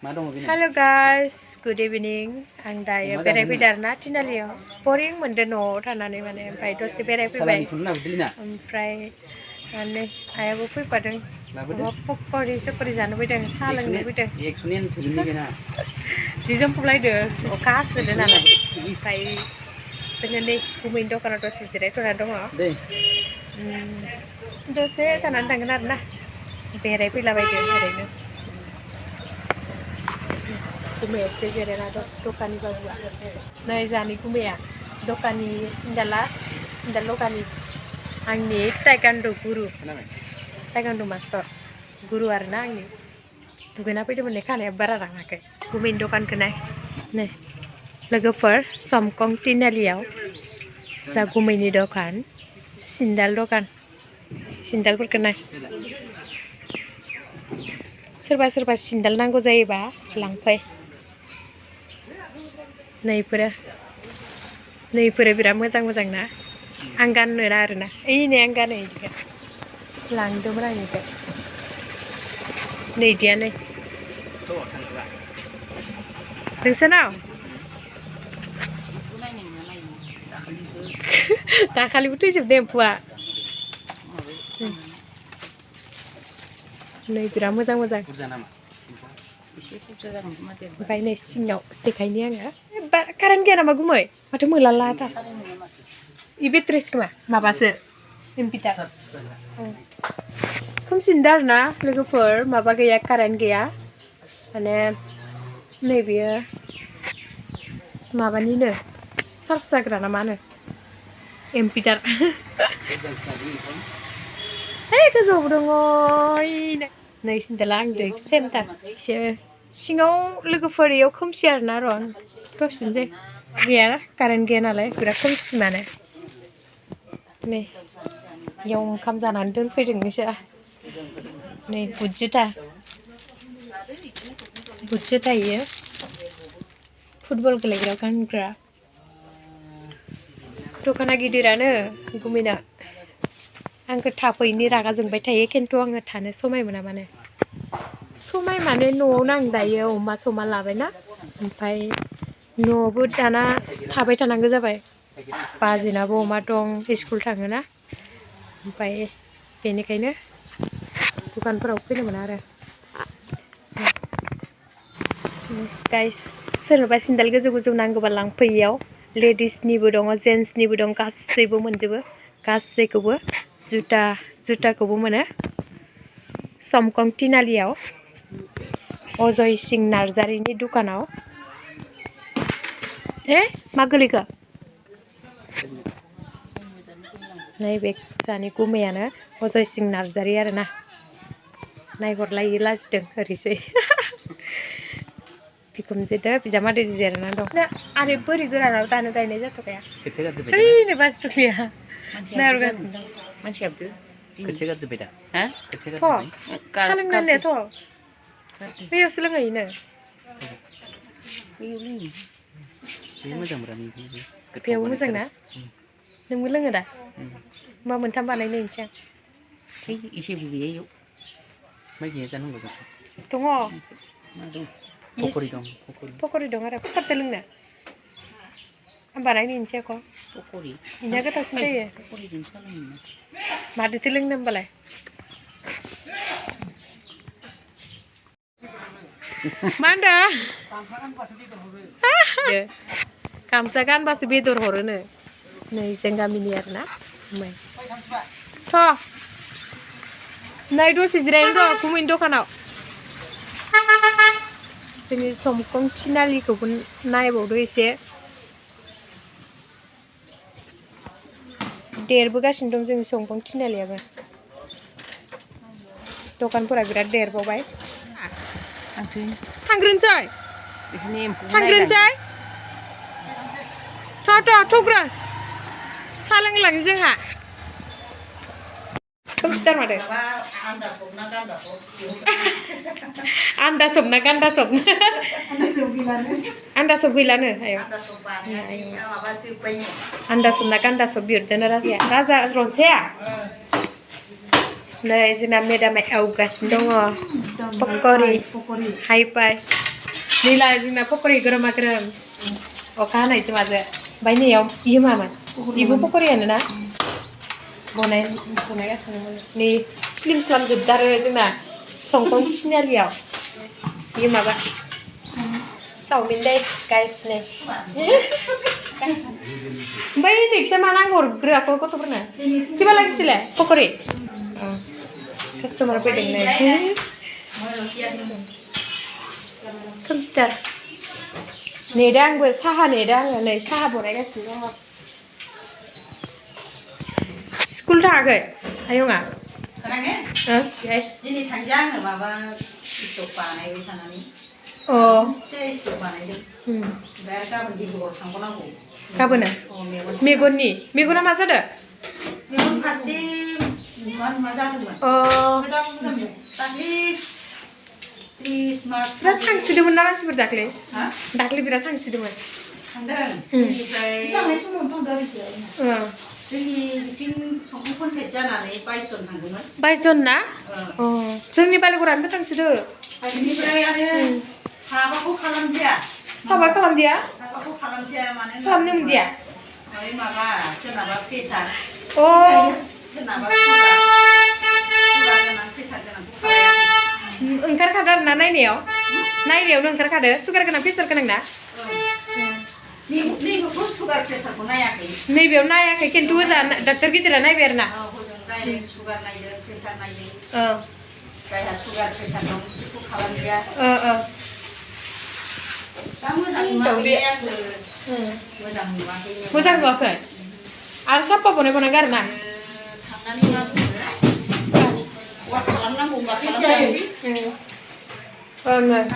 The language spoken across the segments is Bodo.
Hello guys, good evening. Ang dayo berai-bedar na tinaliyo. Boring mondo no tanane mane ओमफ्राय दसे बेरायफैबाय. ओमफ्राय नै आयाबो फैफादों. पकरि जानो फैदों, साहा लोंनो फैदों. जि जोम फुलायदों, अखा हासोदों नालाय. ओमफ्राय जोङो नै गुमैनि दखानाव दसे जिरायथ'ना दङ. दसे थानानै थांगोन आरोना. बेरायफैलाबायदों ओरैनो. गुमैया एसे जिरायना दं दखाननि बाबुआ. नै जानि गुमैया दखाननि सिन्दाल दखाननि आंनि टाइकान्ड गुरु टाइकान्ड मास्टर गुरु आरोना आंनि दुगैना फैदोंमोन नै खानाया बारा रानाखै गुमैनि दखानखौ नाय नै लोगोफोर समकं तिनालियाव जा गुमैनि दखान सिन्दाल दखान सिन्दालफोरखौ नाय सोरबा सोरबा सिन्दाल नांगौ जायोबा लांफै नैफोरो बिराद मोजां मोजां ना आं गाननो आरोना ओइ नै आं गानो इदिखौ लांदोंमोन आं इखौ नै इदियानो नोंसोरनाव दाखालिबो थैजोबदों एम्फौआ नै बिराद मोजां मोजां ओमफ्राय नै सिङाव देखायनि आङो कारेन्ट गैया नामा गुमै माथो मोलालाथार इ बेट्रिस खोमा माबासो इनभार्टार खोमसिनदों आरोना लोगोफोर माबा गैया कारेन्ट गैया माने नैबेयो माबानिनो चार्ज जाग्रा ना मा होनो इनभार्टार है गोजौआवबो दङ नै सिन्दाला आंजों सेन्टार एसे सिङाव लोगोफोर इयाव खोमसि आरोना र' दसेनोसै गैया कारेन्ट गैया नालाय बिराद खोमसि माने नै इयाव ओंखाम जानानै दोनफैदों बिसोर नै बुट जुथा इयो फुटबल गेलेग्रायाव गानग्रा दखाना गिदिरानो गुमैना आंखौ थाफैनि रागा जोंबाय थायो खिन्थु आङो थानो समाय मोना माने समाय माने न'आवनो आं दायो अमा समा लाबायना ओमफ्राय न'आवबो दाना थाबाय थानांगौ जाबाय बाजिनाबो अमा दं स्कुल थाङोना ओमफ्राय बेनिखायनो दखानफोराव फैनो मोना आरो गाइस सोरनोबा सिन्दाल गोजौ गोजौ नांगौबा लांफै इयाव लेडिसनिबो दङ जेन्ट्सनिबो दं गासैबो मोनजोबो गासैखौबो जुटाखौबो मोनो समकं तिनालियाव अजय सिं नार्जारिनि दखानाव मा गोलैखो नैबे जानि गुमैयानो अजय सिं नार्जारि आरोना नायहरलायो लाजिदों ओरैसै बिखुनजोदो बिजामादै जिरायनानै दं आरो बोरै गोरानाव दानो गायनाय जाथ'खाया ओइनो बाजिथ'खैया नाहरगासिनो दं मानसियाबो खोथिया गारजोब्बाय दा साहा लोंनो होननायाथ' बैयावसो लोंहैनो बेयावबो मोजां ना नोंबो लोङो दा होमबा मोनथाम बानायनो होनोसै आं एसेबो गैया इयाव माइ गैया जानांगौ दङ पकरि दं आरो फुखारदो लोंनो आं बानायनो होनोसै आख' इनिया गोथावसिन जायो मादोथो लोंनो होमबालाय मा होनदों गामसा गानबासो बेदर हरोनो नै जों गामिनि आरोना थ' नै दसे जिरायनो र' गुमैनि दखानाव जोंनि समकं तिनालिखौबो नायबावदो एसे देरबोगासिनो दं जोंनि समकं तिनालियाबो दखानफोरा बिराद देरबावबाय थांग्रोनोसै थ'ग्रो साहा लोंलांनि जोंहा खोमसिथार माथो आन्दासब ना गान्दासब आन्दासब गैलानो आन्दासब ना गान्दासब बिहरदोंनो राजा रनसाया नै जोंना मेदामा एवगासिनो दङ पकरि हाइ फाइ Nila जोंना पक'रि गरमा गरम अखा हानायजों माजों ओमफ्राय नैयाव इयो मामोन इबो पक'रियानो ना बनायगासिनोमोन नै स्लिम स्लाम जोबदारो जोंना संकं तिनालियाव इयो माबा चावमिन दै गाइस नै ओमफ्राय नैखिजा मा नांगौ हरग्रोआखौ गथ'फोरनो फैबा लागिसिलाय पक'रि कास्टमार फैदों नै खोमसिथार नेदो आंबो साहा नेदो आङो नै साहा बनायगासिनो दङ स्कुल थाङाखै आयंआ बेहाय दिनै थांजा आङो माबा स्टक बानायबाय थानानै स्टक बानायदों ओमफ्राय गाबोन डिब्रुगड़ थांबावनांगौ गाबोनो मेगना मा जादों मेगन फारसे मा जादोंमोन दाख्लै 30 मार्च बिराद थांसिदोंमोन ना मानसिफोर दाख्लै बिराद थांसिदोंमोन थांदों बेनिफ्राय थांनाय समावनो थांदों आरो जोंनि बिथिं संकं कनसार्ट जानानै 22 जन थांदोंमोन 22 जन ना जोंनि बालिगरानिबो थांसिदो बेनिफ्राय आरो साबाखौ खालामदिया साबा खालामदिया मानो खालामनो मोनदिया ओमफ्राय माबा सोरनाबा प्रेसार सोरनाबा सुगार गोनां प्रेसार गोनांखौ खालायाखै ओंखारखादो आरो ना नायनायावनो ओंखारखादो सुगार गोनां प्रेसार गोनां ना नैबेखौ सुगार प्रेसारखौ नायाखै नैबेयाव नायाखै खिन्थु ओजा डक्टर गिदिरा नायबाय आरो ना हजों डाइरेक्ट सुगार नायदों प्रेसार नायदों जायहा सुगार प्रेसार दं बिसोरखौ खालामदिया दा मोजां नुवाखै आंबो मोजां नुवाखै आरो साफा बनायबावनांगौ आरो ना थांनानै मा बुङो वास खालामनांगौ होनबा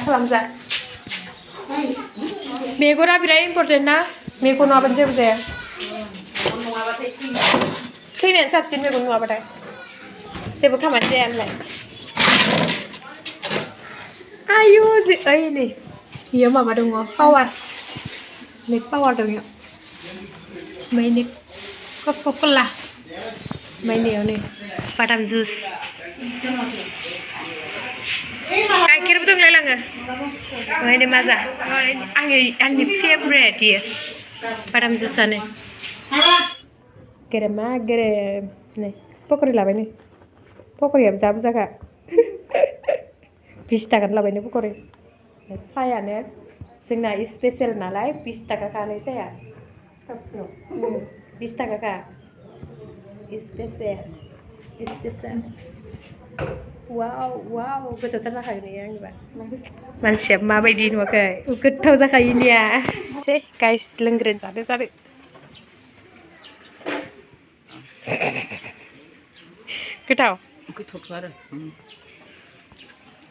खालामजा मेगना बिराद इम्पर्टेन्ट ना मेगन नङाबानो जेबो जाया मेगन नङाबाथाय थैनायानो साबसिन मेगन नङाबाथाय जेबो खामानि जाया होनलाय आयु ओइ नै बेयाव माबा दङ पावार नै पावार दङ बेयाव ओमफ्राय नै कका कला ओमफ्राय नैयाव नै बादाम जुस गाइखेरबो दंलायलाङो ओमफ्राय नै माजा आंनि फेभरेट इयो बादाम जुसानो गेरेमा गेरेम नै पक'रि लाबाय नै पक'रियाबो जा बुरजाखा 20 थाखानि लाबाय नै पक'रि साहायानो जोंना स्पेसियेल नालाय 20 थाखा नै साहाया 20 थाखा स्पेसियेल वाव गोथावथार जाखायो आंनिबा मानसिया माबायदि नुवाखै गोथाव जाखायो निया गाइस लोंग्रोन जादो गोथावथ' आरो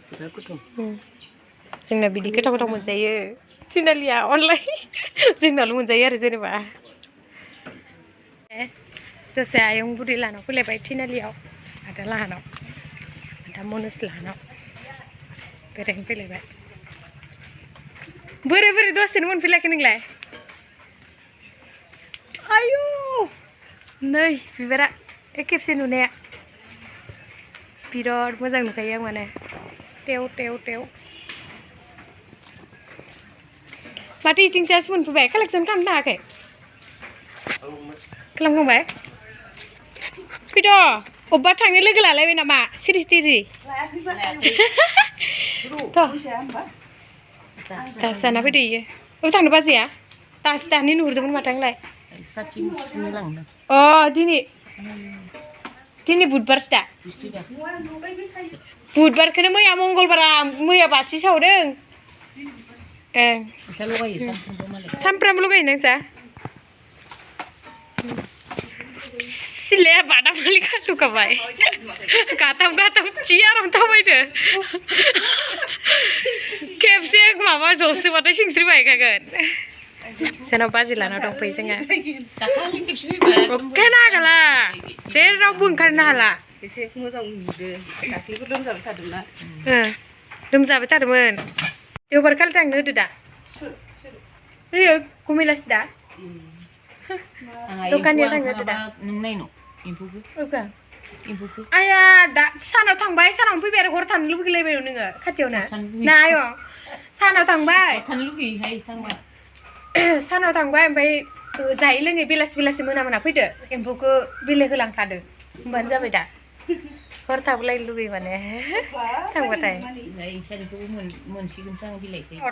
बिराद गोथाव जोंना बिदि गोथाव मोनजायो तिनालिया अनलाय जोंनाल' मोनजायो आरो जेनेबा दसे आयं बुरि लाहानाव फैलायबाय तिनालियाव आदा लाहानाव आदा मनज लाहानाव बेरायनो फैलायबाय बोरै दसेनो मोनफैलायखै नोंलाय आयु नै बिबारा खेबसे नुनाया बिराद मोजां नुखायो आं माने टेव माथो इथिंसो मोनफैबाय कालेक्सन खालामनो हायाखै खालामखांबाय फैद' अबेबा थांनो लोगो लालायबाय नामा सिरि दासो जाना फैदो इयो अबे थांनो बाजैया दानि नुहुरदोंमोन माथो आंलाय दिनै बुधबारसो दा बुधबारखौनो मैया बाथि सावदों सामफ्रामबो लगायो नोंसा सिलाया बादामालि खाथुखाबाय गाथाम थियारावनो थाबायदो खेबसे माबा जसोबाथाय सिंस्रि बायखागोन जोंनाव बाजै लाना दंफैयो जोंहा अखायानो हागाला जेरावबो ओंखारनो हाला एसे मोजां नुदो दाख्लैबो लोमजाबाय थादोंना लोमजाबाय थादोंमोन देवबार खालि थांनो होदो दा ओइयो गुमैलासि दा दखानिया थांनो होदो दा नों नायनो एम्फौखौ आया दा सानाव थांबाय सानावनो फैबाय आरो हर थानो लुबैलायबाय नोङो खाथियावनो ना आयं सानाव थांबाय थांनो लुगैयोहाय थांबा सानाव थांबाय ओमफ्राय जायै लोङै बेलासि मोना फैदो एम्फौखौ बिलाइ होलांखादो होमबानो जाबाय दा हर थाबोलाय लुगैयो माने थांबाथाय मोनसिगोनसो आं बिलाइखौ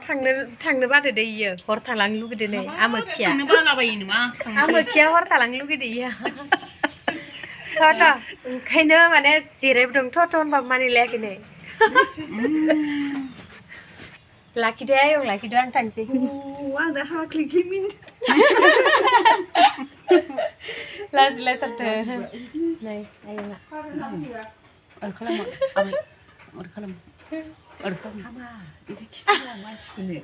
थांनो बादो दे इयो हर थालांनो लुगैदो नै आमोखिया आमोखिया हर थालांनो लुगैदो इयो थ' ओंखायनो माने जिरायबोदों थ' होनबाबो मानिलायाखै नै लाखिदो आयं लाखिदो आं थांसै आं दा हाख्लिख्लिमिन लाजिलायथारदो नै आयंआ मानसिफोरनो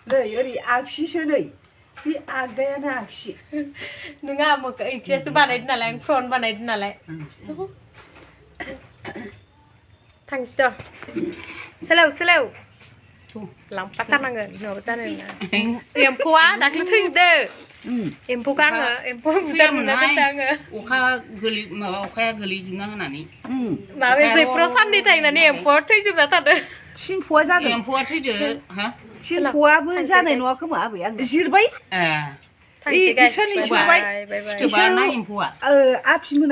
नै ओरै आगसिसो नै बे आगदायानो आगसि नोङा इखियासो बानायदो नालाय आं फ्रन्ट बानायदो नालाय थांसै द' सोलाव लांफाथारनांगोन नङाबा जानाय नङा एम्फौआ दाख्लै थैजोबदो एम्फौखौ आङो एम्फौ बुथार मोनना दोनदो आङो अखाया गोलैजोबना होनानै माबा जैफ्राव साननै थायनानै एम्फौआ थैजोबना थादो थिनफुआ जादों एम्फौआ थैदो हा थिनफुआबो जानाय नङा खोमा आबै आं जिरबाय थांसै गाइस इसोरनि जिरबाय फिथोबा ना एम्फौआ आफि मोना